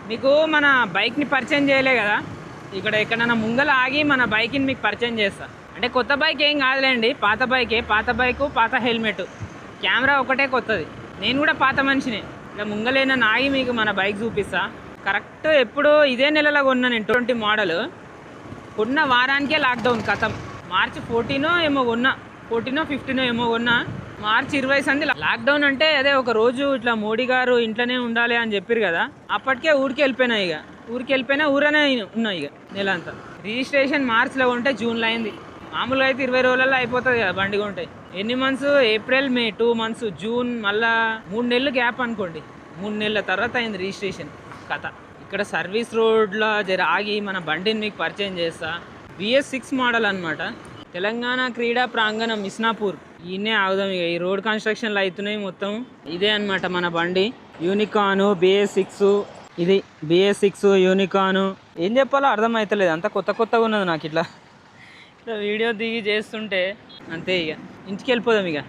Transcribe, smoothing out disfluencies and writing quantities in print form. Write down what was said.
మీకు మన బైక్ని పరిచయం చేయలే కదా, ఇక్కడ ఎక్కడైనా ముంగల ఆగి మన బైక్ని మీకు పరిచయం చేస్తా. అంటే కొత్త బైక్ ఏం కాదులేండి, పాత బైకే. పాత బైకు, పాత హెల్మెట్, కెమెరా ఒకటే కొత్తది. నేను కూడా పాత మనిషిని. ఇలా ముంగలైనా ఆగి మీకు మన బైక్ చూపిస్తా. కరెక్ట్ ఎప్పుడు ఇదే నెలలో కొన్నా నేను 20 మోడల్. కొన్న వారానికే లాక్డౌన్ కథం. మార్చి 14 ఏమో కొన్నా, 14 15 ఏమో కొన్నా. మార్చి 20 సంది లాక్డౌన్. అంటే అదే ఒక రోజు ఇట్లా మోడీ గారు ఇంట్లోనే ఉండాలి అని చెప్పారు కదా, అప్పటికే ఊరికి వెళ్ళిపోయినా. ఊరనే ఉన్నా ఇక నెల అంతా. రిజిస్ట్రేషన్ మార్చిలో ఉంటే జూన్లో అయింది. మామూలుగా అయితే 20 రోజులలో అయిపోతుంది కదా బండి కొంటే. ఎన్ని months? April May 2 months, June మళ్ళా 3 నెలలు గ్యాప్ అనుకోండి. 3 నెలల తర్వాత అయింది రిజిస్ట్రేషన్ కథ. ఇక్కడ సర్వీస్ రోడ్లో జర ఆగి మన బండిని మీకు పరిచయం చేస్తా. BS6 మోడల్ అనమాట. తెలంగాణ క్రీడా ప్రాంగణం మిస్నాపూర్, ఈయనే ఆగుదాం. ఇక ఈ రోడ్ కన్స్ట్రక్షన్లు అవుతున్నాయి మొత్తం. ఇదే అనమాట మన బండి యూనికాను BS6. ఇది BS6 యూనికాను. ఏం చెప్పాలో అర్థమవుతలేదు, అంతా కొత్తగా ఉన్నది నాకు. ఇట్లా వీడియో దిగి చేస్తుంటే అంతే. ఇక ఇంటికి వెళ్ళిపోదాం ఇక.